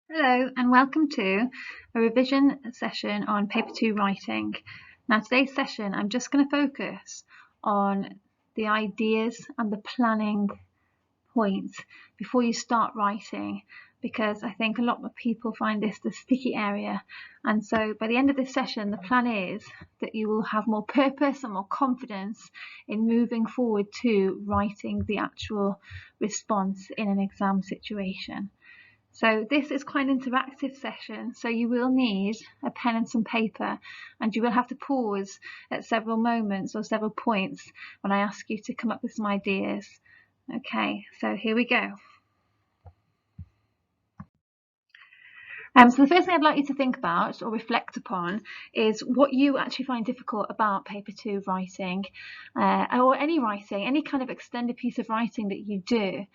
Hello and welcome to a revision session on Paper 2 writing. Now today's session I'm just going to focus on the ideas and the planning points before you start writing, because I think a lot of people find this the sticky area, and so by the end of this session the plan is that you will have more purpose and more confidence in moving forward to writing the actual response in an exam situation. So this is quite an interactive session, so you will need a pen and some paper, and you will have to pause at several moments or several points when I ask you to come up with some ideas. Okay, so here we go. So the first thing I'd like you to think about or reflect upon is what you actually find difficult about Paper 2 writing, or any writing, any kind of extended piece of writing that you do,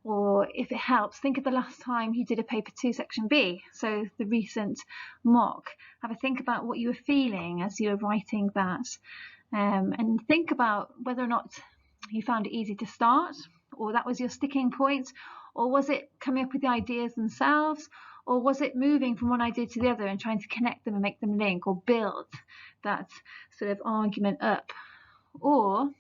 or if it helps, think of the last time you did a Paper 2 Section B, so the recent mock. Have a think about what you were feeling as you were writing that, and think about whether or not you found it easy to start, or that was your sticking point, or was it coming up with the ideas themselves, or was it moving from one idea to the other and trying to connect them and make them link or build that sort of argument up? Or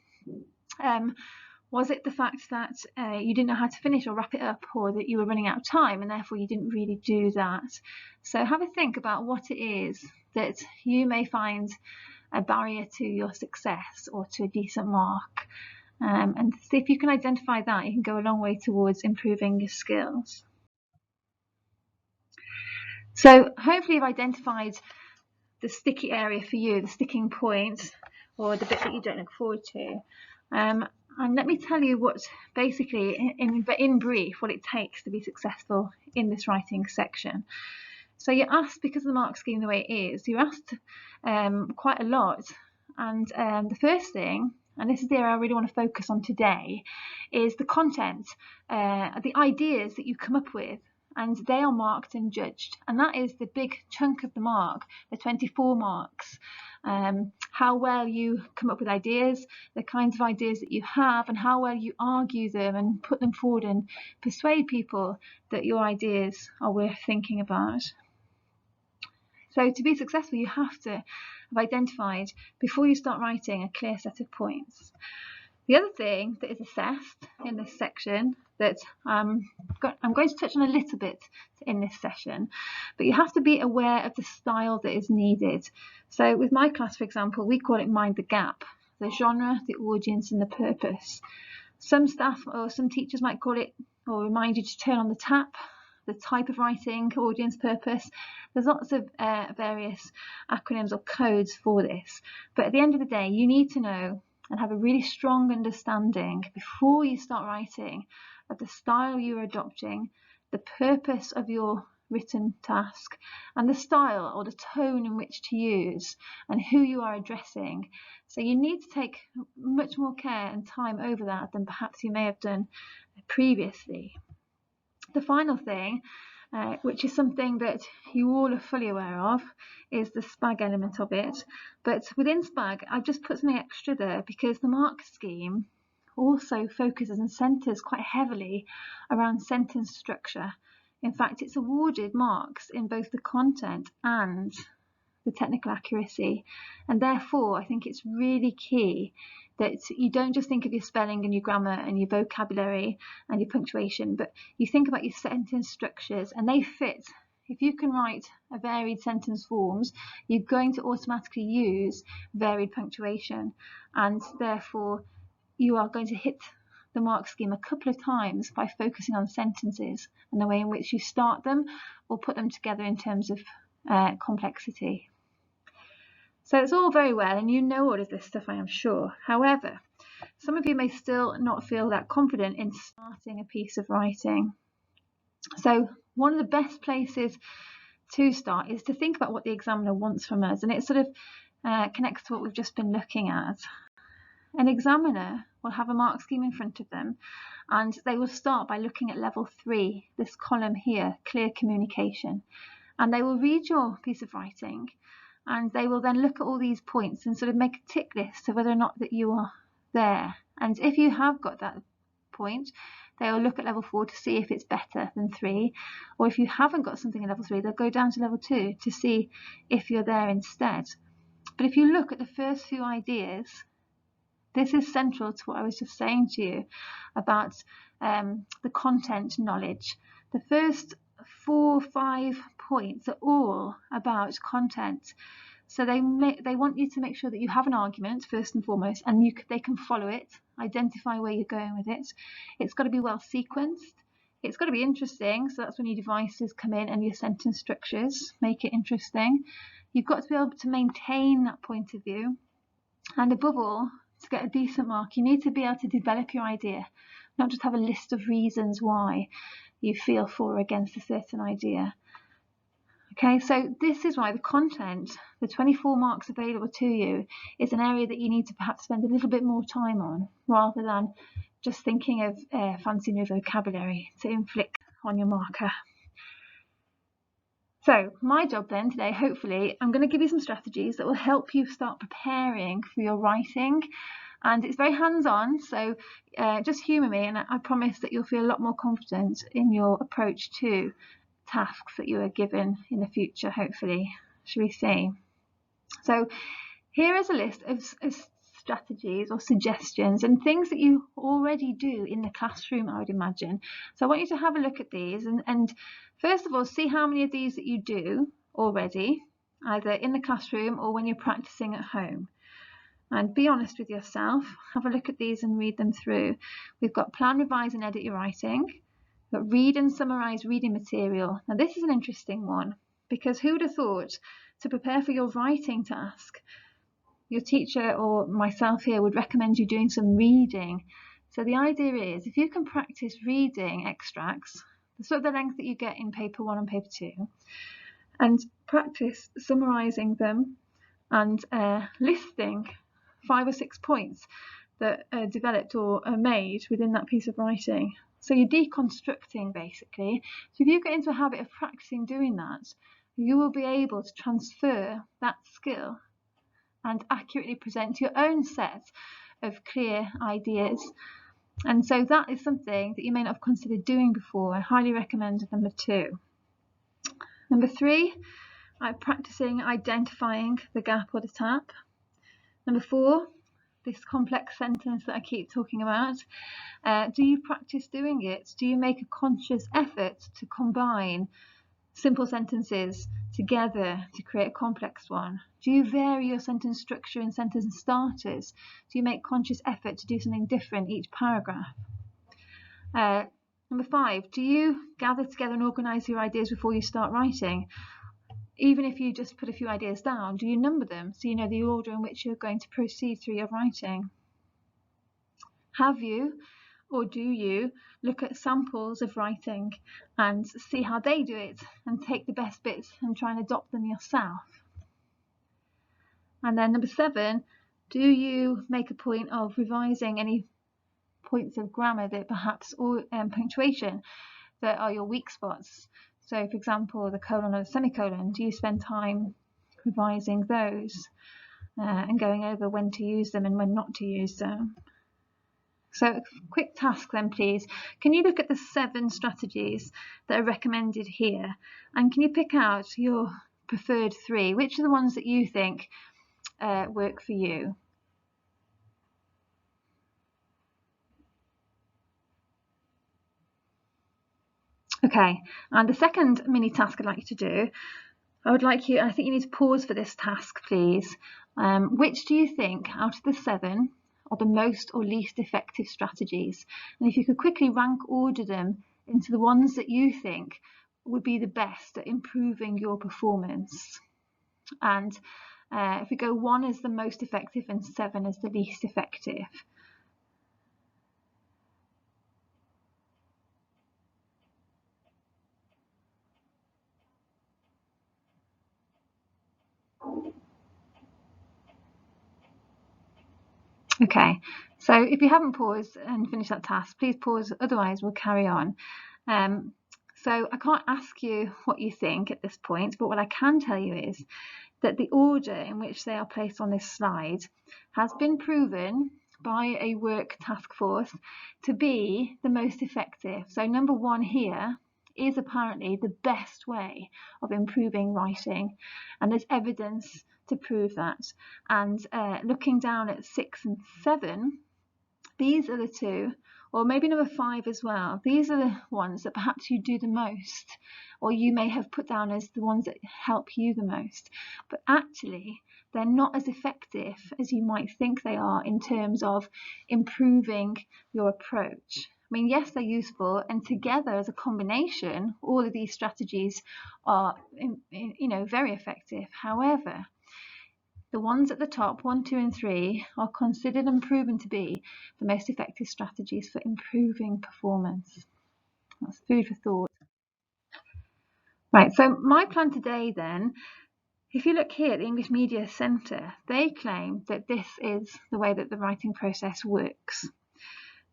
was it the fact that you didn't know how to finish or wrap it up, or that you were running out of time and therefore you didn't really do that? So have a think about what it is that you may find a barrier to your success or to a decent mark, and see if you can identify that. You can go a long way towards improving your skills. So hopefully you've identified the sticky area for you, the sticking point, or the bit that you don't look forward to. And let me tell you what, basically, in brief, what it takes to be successful in this writing section. So you're asked, because of the mark scheme the way it is, you're asked quite a lot. And the first thing, and this is the area I really want to focus on today, is the content, the ideas that you come up with, and they are marked and judged, and that is the big chunk of the mark, the 24 marks. How well you come up with ideas, the kinds of ideas that you have, and how well you argue them and put them forward and persuade people that your ideas are worth thinking about. So to be successful, you have to have identified, before you start writing, a clear set of points. The other thing that is assessed in this section that I'm going to touch on a little bit in this session, but you have to be aware of the style that is needed. So with my class, for example, we call it Mind the Gap: the genre, the audience and the purpose. Some staff or some teachers might call it, or remind you to turn on the tap, the type of writing, audience, purpose. There's lots of various acronyms or codes for this, but at the end of the day you need to know and have a really strong understanding before you start writing of the style you're adopting, the purpose of your written task, and the style or the tone in which to use, and who you are addressing. So you need to take much more care and time over that than perhaps you may have done previously. The final thing, which is something that you all are fully aware of, is the SPAG element of it. But within SPAG, I've just put something extra there because the mark scheme also focuses and centres quite heavily around sentence structure. In fact, it's awarded marks in both the content and the technical accuracy, and therefore I think it's really key that you don't just think of your spelling and your grammar and your vocabulary and your punctuation, but you think about your sentence structures, and they fit. If you can write a varied sentence forms, you're going to automatically use varied punctuation, and therefore you are going to hit the mark scheme a couple of times by focusing on sentences and the way in which you start them or put them together in terms of complexity. So it's all very well, and you know all of this stuff, I am sure. However, some of you may still not feel that confident in starting a piece of writing. So one of the best places to start is to think about what the examiner wants from us, and it sort of connects to what we've just been looking at. An examiner will have a mark scheme in front of them, and they will start by looking at level 3, this column here, clear communication, and they will read your piece of writing, and they will then look at all these points and sort of make a tick list of whether or not that you are there. And if you have got that point, they'll look at level 4 to see if it's better than 3, or if you haven't got something in level 3, they'll go down to level 2 to see if you're there instead. But if you look at the first few ideas, this is central to what I was just saying to you about the content knowledge. The first 4 or 5 points are all about content. So they want you to make sure that you have an argument first and foremost, and they can follow it, identify where you're going with it. It's got to be well sequenced. It's got to be interesting. So that's when your devices come in and your sentence structures make it interesting. You've got to be able to maintain that point of view. And above all, to get a decent mark, you need to be able to develop your idea, not just have a list of reasons why you feel for or against a certain idea. Okay, so this is why the content, the 24 marks available to you, is an area that you need to perhaps spend a little bit more time on, rather than just thinking of fancy new vocabulary to inflict on your marker. So my job then today, hopefully, I'm going to give you some strategies that will help you start preparing for your writing. And it's very hands-on, so just humour me, and I promise that you'll feel a lot more confident in your approach to tasks that you are given in the future, hopefully. Shall we see? So here is a list of strategies or suggestions and things that you already do in the classroom, I would imagine. So I want you to have a look at these and first of all, see how many of these that you do already, either in the classroom or when you're practicing at home. And be honest with yourself. Have a look at these and read them through. We've got plan, revise and edit your writing. We've got read and summarise reading material. Now this is an interesting one, because who would have thought to prepare for your writing task, your teacher or myself here would recommend you doing some reading. So the idea is, if you can practice reading extracts, the sort of the length that you get in paper 1 and paper 2, and practice summarising them and listing 5 or 6 points that are developed or are made within that piece of writing. So you're deconstructing basically. So if you get into a habit of practicing doing that, you will be able to transfer that skill and accurately present your own set of clear ideas. And so that is something that you may not have considered doing before. I highly recommend number 2. Number 3, I'm practicing identifying the gap or the tap. Number 4, this complex sentence that I keep talking about. Do you practice doing it? Do you make a conscious effort to combine simple sentences together to create a complex one? Do you vary your sentence structure and sentence starters? Do you make conscious effort to do something different each paragraph? Number 5, do you gather together and organise your ideas before you start writing? Even if you just put a few ideas down, do you number them so you know the order in which you're going to proceed through your writing? Have you, or do you, look at samples of writing and see how they do it and take the best bits and try and adopt them yourself? And then number 7, do you make a point of revising any points of grammar that perhaps, or punctuation, that are your weak spots? So for example, the colon or the semicolon, do you spend time revising those and going over when to use them and when not to use them? So a quick task then, please. Can you look at the 7 strategies that are recommended here, and can you pick out your preferred 3? Which are the ones that you think work for you? Okay, and the second mini task I'd like you to do, I think you need to pause for this task, please. Which do you think out of the 7 are the most or least effective strategies? And if you could quickly rank order them into the ones that you think would be the best at improving your performance. And if we go 1 as the most effective and 7 as the least effective. Okay, so if you haven't paused and finished that task, please pause, otherwise we'll carry on. So I can't ask you what you think at this point, but what I can tell you is that the order in which they are placed on this slide has been proven by a work task force to be the most effective. So number one here is apparently the best way of improving writing, and there's evidence to prove that. And looking down at 6 and 7, these are the two, or maybe number 5 as well. These are the ones that perhaps you do the most, or you may have put down as the ones that help you the most, but actually they're not as effective as you might think they are in terms of improving your approach. I mean, yes, they're useful, and together as a combination, all of these strategies are, very effective. However, the ones at the top, 1, 2, and 3, are considered and proven to be the most effective strategies for improving performance. That's food for thought. Right, so my plan today then, if you look here at the English Media Centre, they claim that this is the way that the writing process works.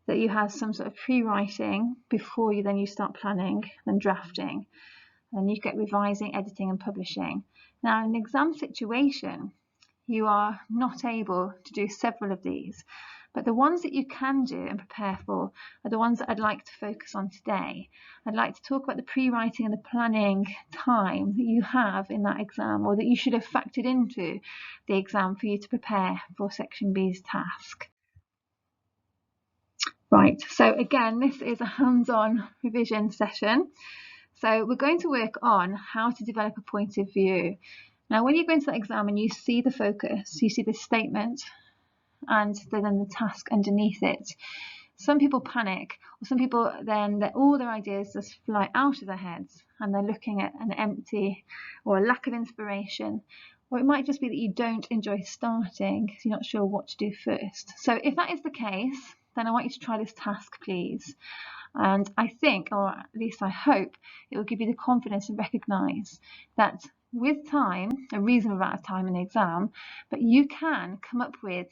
That you have some sort of pre-writing before you start planning, then drafting, and you get revising, editing, and publishing. Now, in an exam situation, you are not able to do several of these, but the ones that you can do and prepare for are the ones that I'd like to focus on today. I'd like to talk about the pre-writing and the planning time that you have in that exam, or that you should have factored into the exam for you to prepare for Section B's task. Right, so again, this is a hands-on revision session. So we're going to work on how to develop a point of view. Now, when you go into that exam and you see the focus, you see the statement and then the task underneath it, some people panic, or some people then, all their ideas just fly out of their heads and they're looking at an empty or a lack of inspiration. Or it might just be that you don't enjoy starting because you're not sure what to do first. So if that is the case, then I want you to try this task, please. And I think, or at least I hope, it will give you the confidence to recognise that with time, a reasonable amount of time in the exam, but you can come up with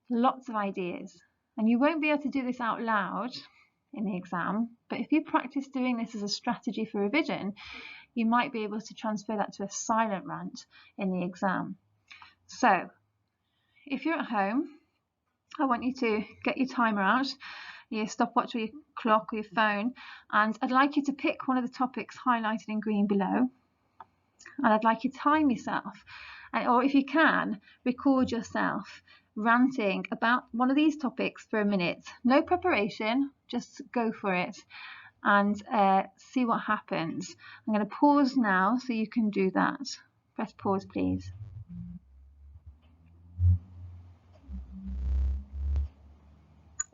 lots of ideas. And you won't be able to do this out loud in the exam, but if you practice doing this as a strategy for revision, you might be able to transfer that to a silent rant in the exam. So if you're at home, I want you to get your timer out, your stopwatch or your clock or your phone, and I'd like you to pick one of the topics highlighted in green below, and I'd like you to time yourself, or if you can, record yourself ranting about one of these topics for a minute. No preparation, just go for it and see what happens. I'm going to pause now so you can do that. Press pause, please.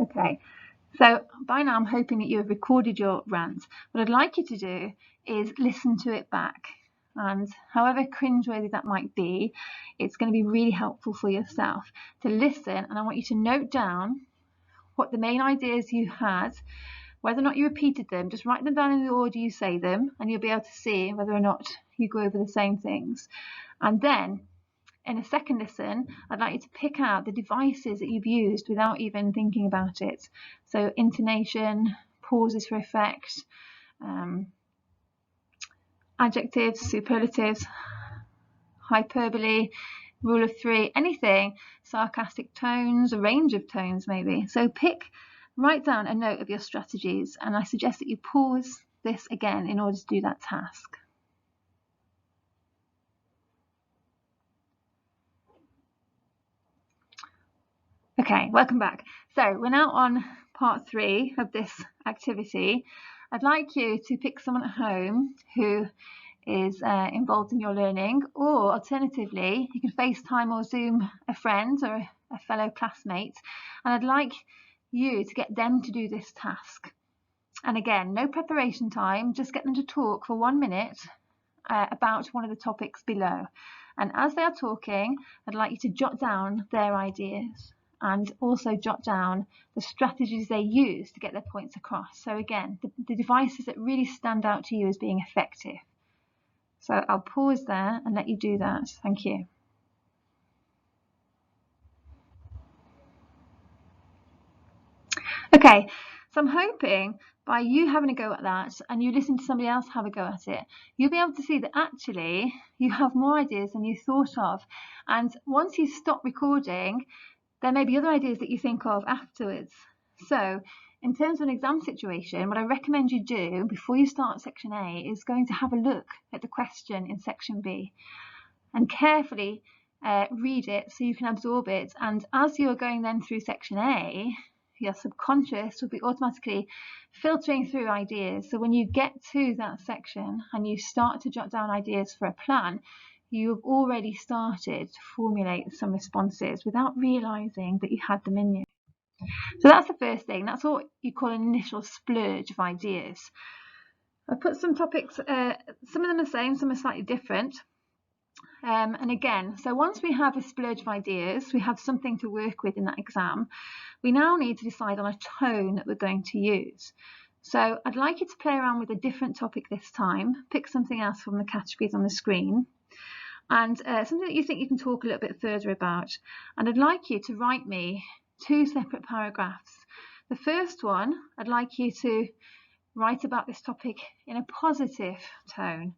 Okay, so by now I'm hoping that you have recorded your rant. What I'd like you to do is listen to it back. And however cringeworthy that might be, it's going to be really helpful for yourself to listen. And I want you to note down what the main ideas you had, whether or not you repeated them. Just write them down in the order you say them, and you'll be able to see whether or not you go over the same things. And then in a second listen, I'd like you to pick out the devices that you've used without even thinking about it. So intonation, pauses for effect, adjectives, superlatives, hyperbole, rule of 3, anything, sarcastic tones, a range of tones maybe. So write down a note of your strategies, and I suggest that you pause this again in order to do that task. Okay, welcome back. So we're now on part 3 of this activity. I'd like you to pick someone at home who is involved in your learning, or alternatively, you can FaceTime or Zoom a friend or a fellow classmate, and I'd like you to get them to do this task. And again, no preparation time, just get them to talk for 1 minute about one of the topics below. And as they are talking, I'd like you to jot down their ideas and also jot down the strategies they use to get their points across. So again, the devices that really stand out to you as being effective. So I'll pause there and let you do that. Thank you. Okay, so I'm hoping by you having a go at that and you listen to somebody else have a go at it, you'll be able to see that actually you have more ideas than you thought of. And once you stop recording, there may be other ideas that you think of afterwards. So in terms of an exam situation, what I recommend you do before you start section A is going to have a look at the question in section B and carefully read it so you can absorb it. And as you're going then through section A, your subconscious will be automatically filtering through ideas. So when you get to that section and you start to jot down ideas for a plan, you've already started to formulate some responses without realizing that you had them in you. So that's the first thing. That's what you call an initial splurge of ideas. I've put some topics, some of them are the same, some are slightly different. And again, so once we have a splurge of ideas, we have something to work with in that exam, we now need to decide on a tone that we're going to use. So I'd like you to play around with a different topic this time, pick something else from the categories on the screen, and something that you think you can talk a little bit further about. And I'd like you to write me 2 separate paragraphs. The first one, I'd like you to write about this topic in a positive tone.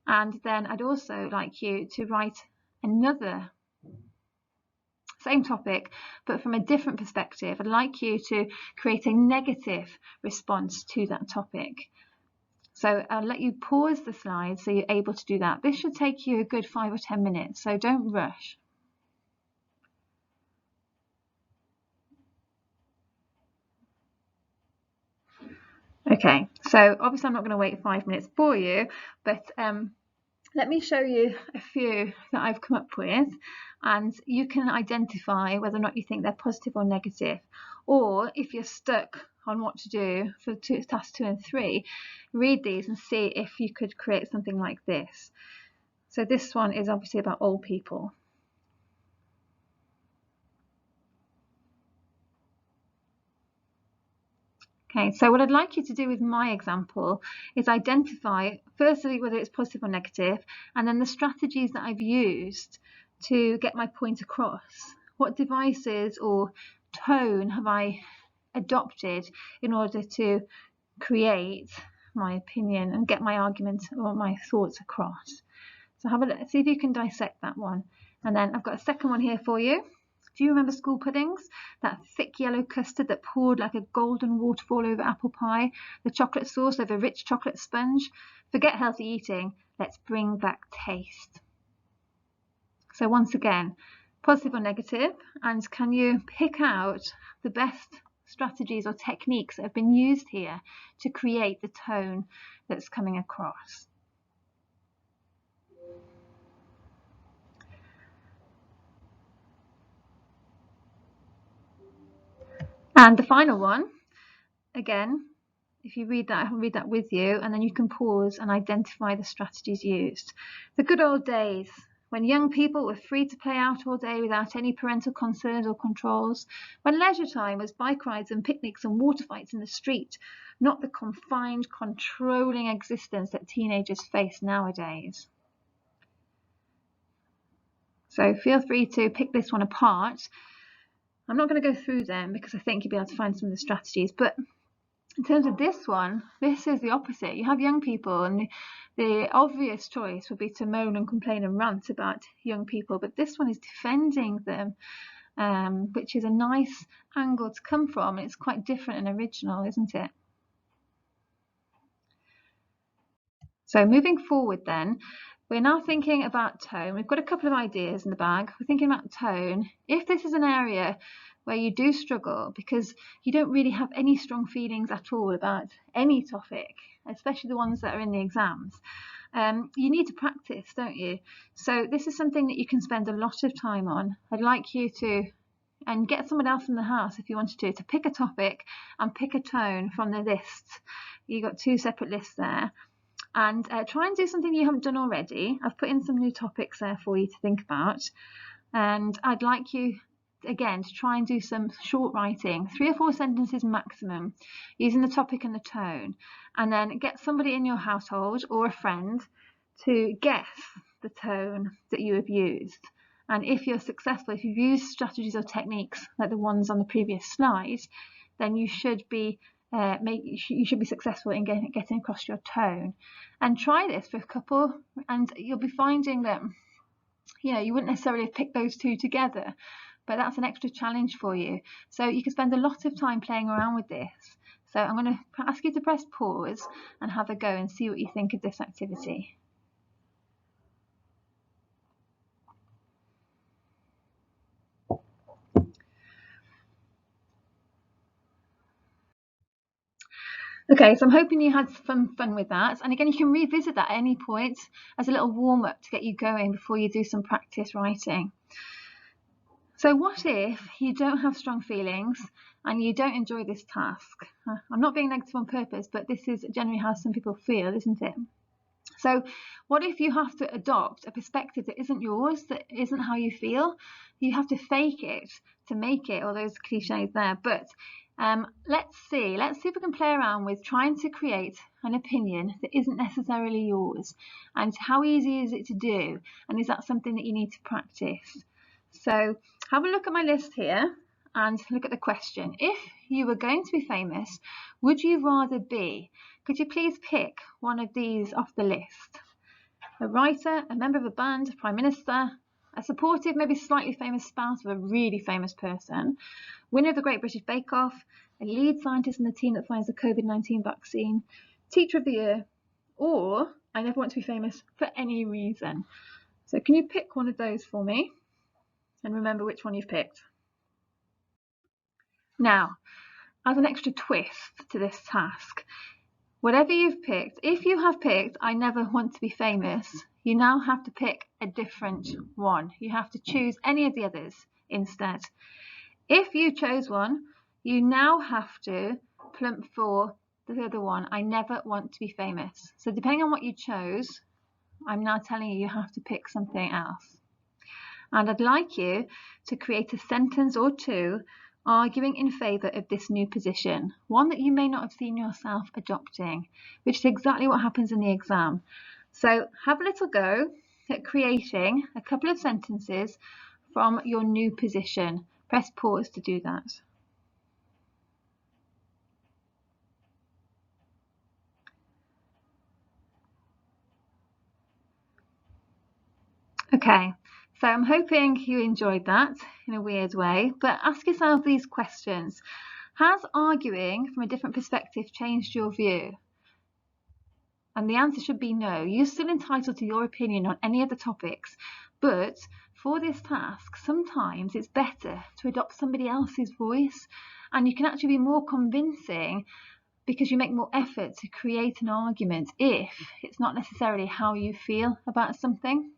And then I'd also like you to write another same topic, but from a different perspective. I'd like you to create a negative response to that topic. So I'll let you pause the slide so you're able to do that. This should take you a good 5 or 10 minutes, so don't rush. Okay, so obviously I'm not going to wait 5 minutes for you, but let me show you a few that I've come up with, and you can identify whether or not you think they're positive or negative, or if you're stuck on what to do for tasks 2 and 3, read these and see if you could create something like this. So this one is obviously about old people. Okay, so what I'd like you to do with my example is identify firstly whether it's positive or negative, and then the strategies that I've used to get my point across. What devices or tone have I adopted in order to create my opinion and get my argument or my thoughts across? So have a look, see if you can dissect that one. And then I've got a second one here for you. Do you remember school puddings? That thick yellow custard that poured like a golden waterfall over apple pie, the chocolate sauce over rich chocolate sponge. Forget healthy eating, let's bring back taste. So once again, positive or negative, and can you pick out the best strategies or techniques that have been used here to create the tone that's coming across? And the final one, again, if you read that, I'll read that with you, and then you can pause and identify the strategies used. The good old days when young people were free to play out all day without any parental concerns or controls, when leisure time was bike rides and picnics and water fights in the street, not the confined, controlling existence that teenagers face nowadays. So feel free to pick this one apart. I'm not going to go through them because I think you'll be able to find some of the strategies, but in terms of this one, this is the opposite. You have young people, and the obvious choice would be to moan and complain and rant about young people, but this one is defending them, which is a nice angle to come from. It's quite different and original, isn't it? So moving forward then, we're now thinking about tone. We've got a couple of ideas in the bag. We're thinking about tone. If this is an area where you do struggle because you don't really have any strong feelings at all about any topic, especially the ones that are in the exams, you need to practice, don't you? So this is something that you can spend a lot of time on. I'd like you to, and get someone else in the house if you wanted to pick a topic and pick a tone from the list. You've got 2 separate lists there. And try and do something you haven't done already. I've put in some new topics there for you to think about. And I'd like you, again, to try and do some short writing, 3 or 4 sentences maximum, using the topic and the tone. And then get somebody in your household or a friend to guess the tone that you have used. And if you're successful, if you've used strategies or techniques like the ones on the previous slide, then you should be successful in getting across your tone. And try this for a couple, and you'll be finding that you wouldn't necessarily have picked those 2 together, but that's an extra challenge for you. So you can spend a lot of time playing around with this. So I'm going to ask you to press pause and have a go and see what you think of this activity. Okay, so I'm hoping you had some fun with that. And again, you can revisit that at any point as a little warm-up to get you going before you do some practice writing. So what if you don't have strong feelings and you don't enjoy this task? I'm not being negative on purpose, but this is generally how some people feel, isn't it? So what if you have to adopt a perspective that isn't yours, that isn't how you feel? You have to fake it to make it, all those cliches there. But let's see if we can play around with trying to create an opinion that isn't necessarily yours. And how easy is it to do? And is that something that you need to practice? So have a look at my list here and look at the question. If you were going to be famous, would you rather be, could you please pick one of these off the list? A writer, a member of a band, a prime minister, a supportive, maybe slightly famous spouse of a really famous person, winner of the Great British Bake Off, a lead scientist in the team that finds the COVID-19 vaccine, teacher of the year, or I never want to be famous for any reason. So can you pick one of those for me? And remember which one you've picked. Now, as an extra twist to this task, whatever you've picked, if you have picked I never want to be famous, you now have to pick a different one. You have to choose any of the others instead. If you chose one, you now have to plump for the other one, I never want to be famous. So depending on what you chose, I'm now telling you have to pick something else. And I'd like you to create a sentence or two arguing in favour of this new position, one that you may not have seen yourself adopting, which is exactly what happens in the exam. So have a little go at creating a couple of sentences from your new position. Press pause to do that. Okay, so I'm hoping you enjoyed that in a weird way, but ask yourself these questions. Has arguing from a different perspective changed your view? And the answer should be no. You're still entitled to your opinion on any of the topics, but for this task, sometimes it's better to adopt somebody else's voice, and you can actually be more convincing because you make more effort to create an argument if it's not necessarily how you feel about something.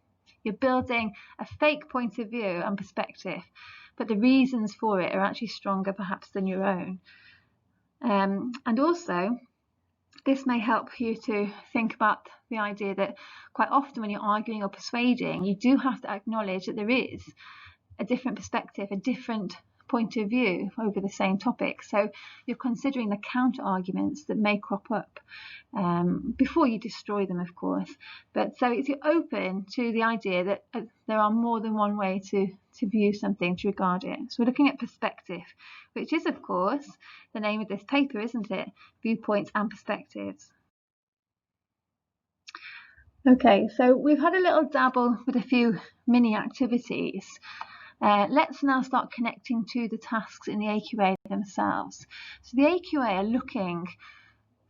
You're building a fake point of view and perspective, but the reasons for it are actually stronger perhaps than your own. And also, this may help you to think about the idea that quite often when you're arguing or persuading, you do have to acknowledge that there is a different perspective, a different point of view over the same topic. So you're considering the counter arguments that may crop up before you destroy them, of course. But so you're open to the idea that there are more than one way to view something, to regard it. So we're looking at perspective, which is, of course, the name of this paper, isn't it? Viewpoints and perspectives. Okay, so we've had a little dabble with a few mini activities. Let's now start connecting to the tasks in the AQA themselves. So the AQA are looking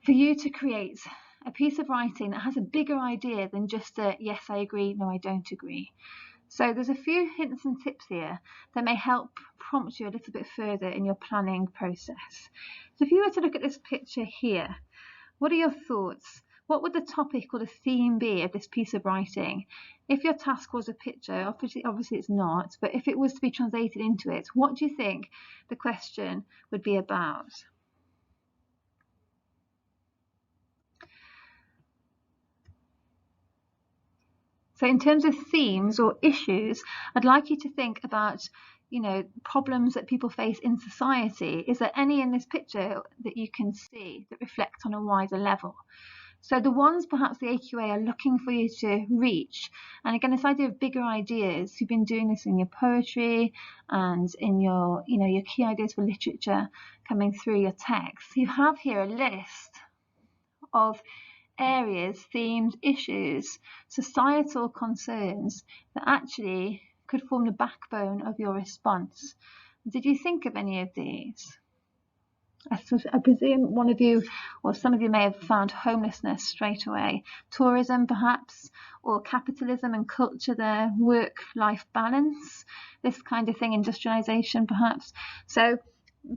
for you to create a piece of writing that has a bigger idea than just a yes, I agree, no, I don't agree. So there's a few hints and tips here that may help prompt you a little bit further in your planning process. So if you were to look at this picture here, what are your thoughts? What would the topic or the theme be of this piece of writing? If your task was a picture, obviously it's not, but if it was to be translated into it, what do you think the question would be about? So in terms of themes or issues, I'd like you to think about, problems that people face in society. Is there any in this picture that you can see that reflect on a wider level? So the ones perhaps the AQA are looking for you to reach, and again, this idea of bigger ideas, you've been doing this in your poetry and in your key ideas for literature coming through your text. You have here a list of areas, themes, issues, societal concerns that actually could form the backbone of your response. Did you think of any of these? I presume one of you or some of you may have found homelessness straight away, tourism perhaps, or capitalism and culture there, work-life balance, this kind of thing, industrialization perhaps. So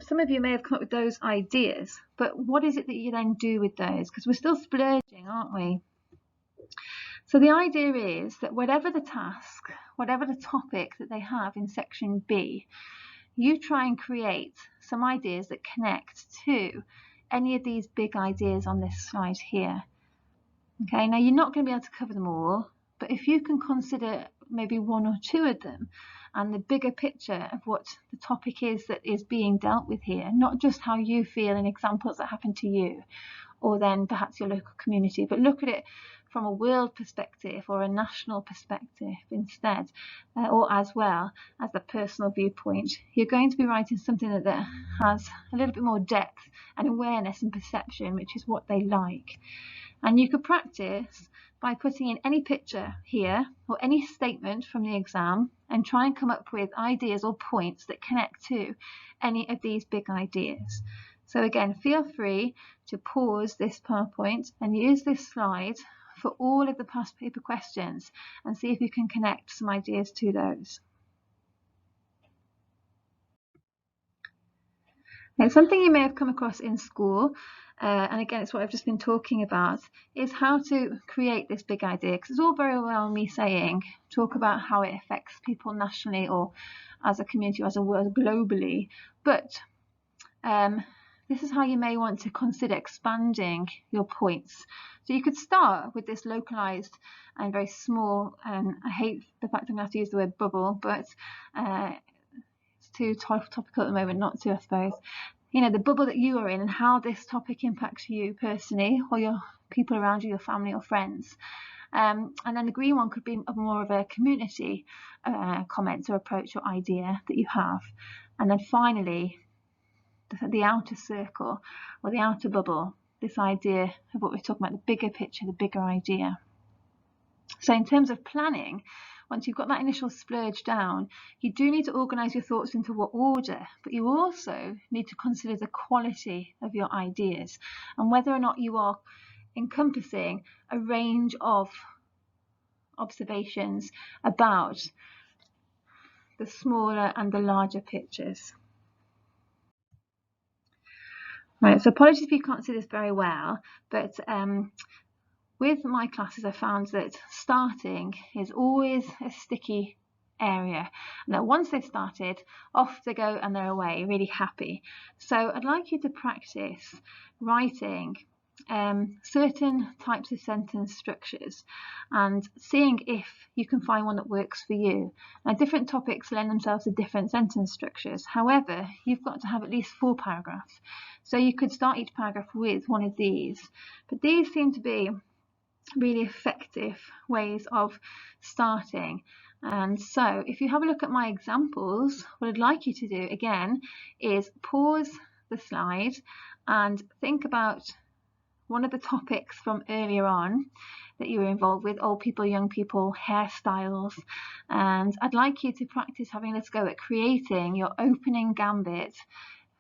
some of you may have come up with those ideas, but what is it that you then do with those? Because we're still splurging, aren't we? So the idea is that whatever the task, whatever the topic that they have in section B, you try and create some ideas that connect to any of these big ideas on this slide here. Okay, now you're not going to be able to cover them all, but if you can consider maybe one or two of them and the bigger picture of what the topic is that is being dealt with here, not just how you feel in examples that happen to you or then perhaps your local community, but look at it from a world perspective or a national perspective instead, or as well as the personal viewpoint, you're going to be writing something that has a little bit more depth and awareness and perception, which is what they like. And you could practice by putting in any picture here or any statement from the exam and try and come up with ideas or points that connect to any of these big ideas. So again, feel free to pause this PowerPoint and use this slide for all of the past paper questions and see if you can connect some ideas to those. Now, something you may have come across in school, and again it's what I've just been talking about, is how to create this big idea, because it's all very well me saying talk about how it affects people nationally or as a community or as a world globally, but this is how you may want to consider expanding your points. So you could start with this localized and very small, and I hate the fact I'm going to have to use the word bubble, but it's too topical at the moment not to, I suppose. You know, the bubble that you are in and how this topic impacts you personally or your people around you, your family or friends. And then the green one could be more of a community comment or approach or idea that you have. And then finally, the outer circle or the outer bubble, this idea of what we're talking about, the bigger picture, the bigger idea. So in terms of planning, once you've got that initial splurge down, you do need to organise your thoughts into what order, but you also need to consider the quality of your ideas and whether or not you are encompassing a range of observations about the smaller and the larger pictures. Right, so apologies if you can't see this very well, but with my classes I found that starting is always a sticky area. Now once they've started, off they go and they're away, really happy. So I'd like you to practice writing certain types of sentence structures and seeing if you can find one that works for you. Now different topics lend themselves to different sentence structures. However, you've got to have at least 4 paragraphs. So you could start each paragraph with one of these, but these seem to be really effective ways of starting. And so if you have a look at my examples, what I'd like you to do again is pause the slide and think about one of the topics from earlier on that you were involved with, old people, young people, hairstyles, and I'd like you to practice having a go at creating your opening gambit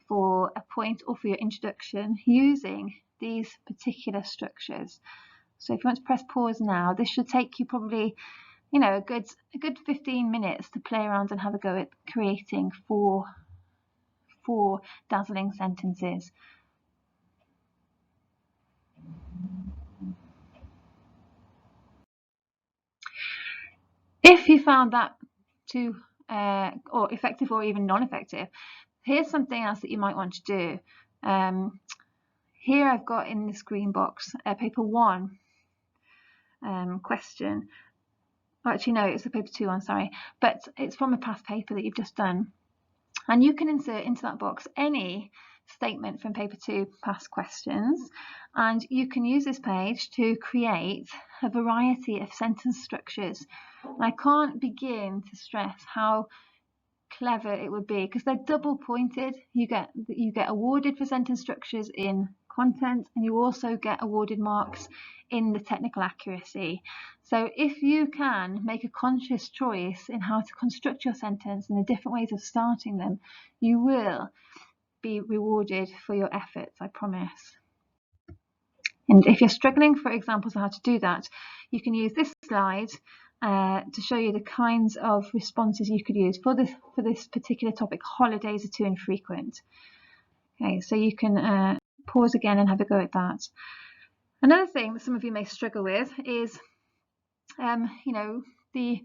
for a point or for your introduction using these particular structures. So if you want to press pause now, this should take you probably, you know, a good 15 minutes to play around and have a go at creating four dazzling sentences. If you found that too or effective or even non-effective, here's something else that you might want to do. Here I've got in this green box paper 1 question. Actually no, it's the paper 2 one, sorry, but it's from a past paper that you've just done, and you can insert into that box any statement from paper 2 past questions, and you can use this page to create a variety of sentence structures. And I can't begin to stress how clever it would be because they're double pointed. You get awarded for sentence structures in content, and you also get awarded marks in the technical accuracy. So if you can make a conscious choice in how to construct your sentence and the different ways of starting them, you will be rewarded for your efforts, I promise. And if you're struggling for examples of how to do that, you can use this slide to show you the kinds of responses you could use for this particular topic. Holidays are too infrequent. Okay, so you can pause again and have a go at that. Another thing that some of you may struggle with is, the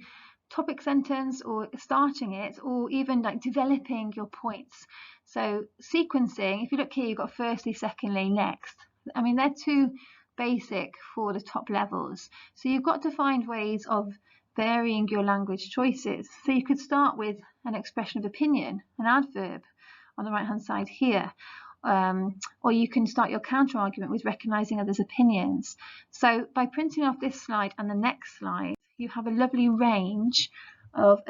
topic sentence, or starting it, or even like developing your points. So sequencing, if you look here, you've got firstly, secondly, next. I mean, they're too basic for the top levels. So you've got to find ways of varying your language choices. So you could start with an expression of opinion, an adverb on the right hand side here. Or you can start your counter argument with recognizing others' opinions. So by printing off this slide and the next slide, you have a lovely range of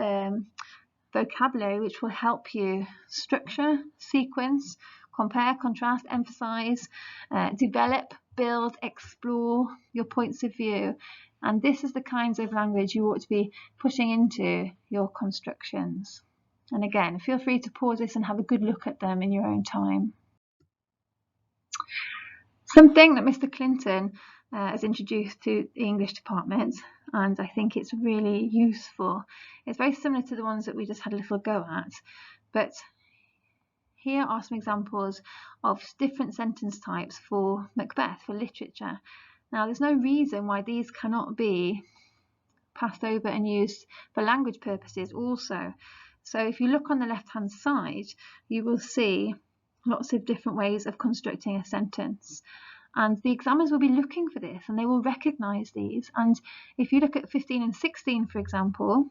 vocabulary which will help you structure, sequence, compare, contrast, emphasize, develop, build, explore your points of view. And this is the kinds of language you ought to be putting into your constructions. And again, feel free to pause this and have a good look at them in your own time. Something that Mr. Clinton has introduced to the English department, and I think it's really useful. It's very similar to the ones that we just had a little go at, but here are some examples of different sentence types for Macbeth, for literature. Now, there's no reason why these cannot be passed over and used for language purposes also. So if you look on the left-hand side, you will see lots of different ways of constructing a sentence. And the examiners will be looking for this, and they will recognise these. And if you look at 15 and 16, for example,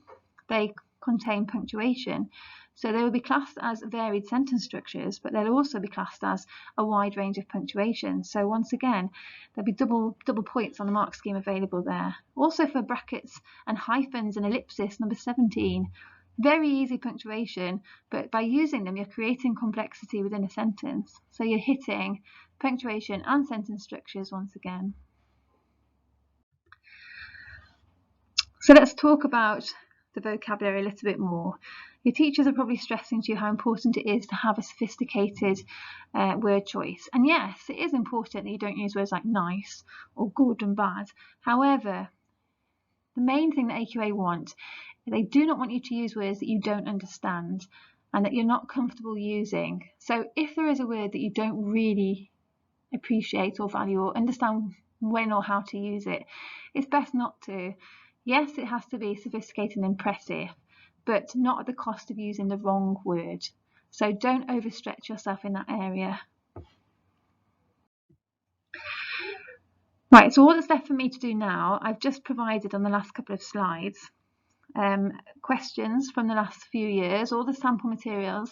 they contain punctuation. So they will be classed as varied sentence structures, but they'll also be classed as a wide range of punctuation. So once again, there'll be double points on the mark scheme available there. Also for brackets and hyphens and ellipsis, number 17. Very easy punctuation, but by using them, you're creating complexity within a sentence. So you're hitting punctuation and sentence structures once again. So let's talk about the vocabulary a little bit more. Your teachers are probably stressing to you how important it is to have a sophisticated word choice. And yes, it is important that you don't use words like nice or good and bad. However, the main thing that AQA want, they do not want you to use words that you don't understand and that you're not comfortable using. So if there is a word that you don't really appreciate or value or understand when or how to use it, it's best not to. Yes, it has to be sophisticated and impressive, but not at the cost of using the wrong word. So don't overstretch yourself in that area. Right, so all that's left for me to do now, I've just provided on the last couple of slides questions from the last few years, all the sample materials,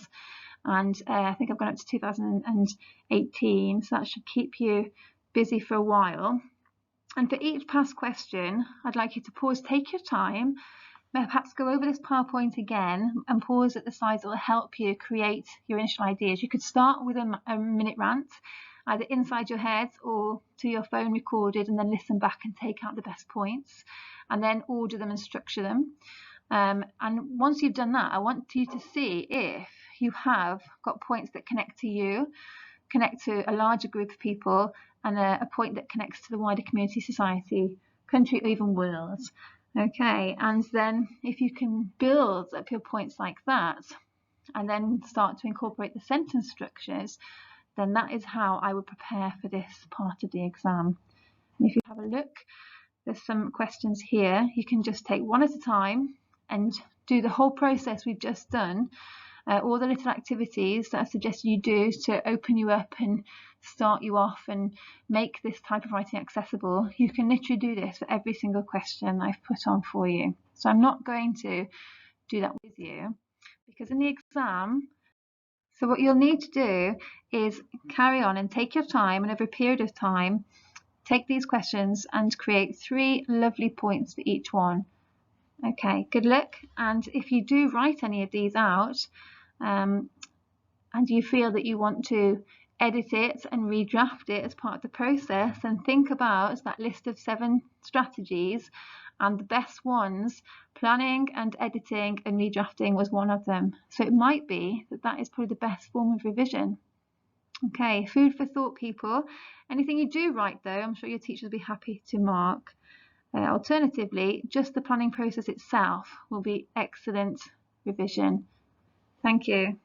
and I think I've gone up to 2018, so that should keep you busy for a while. And for each past question, I'd like you to pause, take your time, perhaps go over this PowerPoint again and pause at the sides that will help you create your initial ideas. You could start with a minute rant, either inside your head or to your phone recorded, and then listen back and take out the best points, and then order them and structure them. And once you've done that, I want you to see if you have got points that connect to you, connect to a larger group of people, and a point that connects to the wider community, society, country, or even world. Okay, and then if you can build up your points like that, and then start to incorporate the sentence structures, then that is how I would prepare for this part of the exam. And if you have a look, there's some questions here. You can just take one at a time and do the whole process we've just done, all the little activities that I suggest you do to open you up and start you off and make this type of writing accessible. You can literally do this for every single question I've put on for you. So I'm not going to do that with you, because in the exam, so what you'll need to do is carry on and take your time, and over a period of time, take these questions and create 3 lovely points for each one. Okay, good luck. And if you do write any of these out, and you feel that you want to edit it and redraft it as part of the process, and think about that list of 7 strategies and the best ones. Planning and editing and redrafting was one of them. So it might be that is probably the best form of revision. Okay, food for thought, people. Anything you do write though, I'm sure your teachers will be happy to mark. Alternatively, just the planning process itself will be excellent revision. Thank you.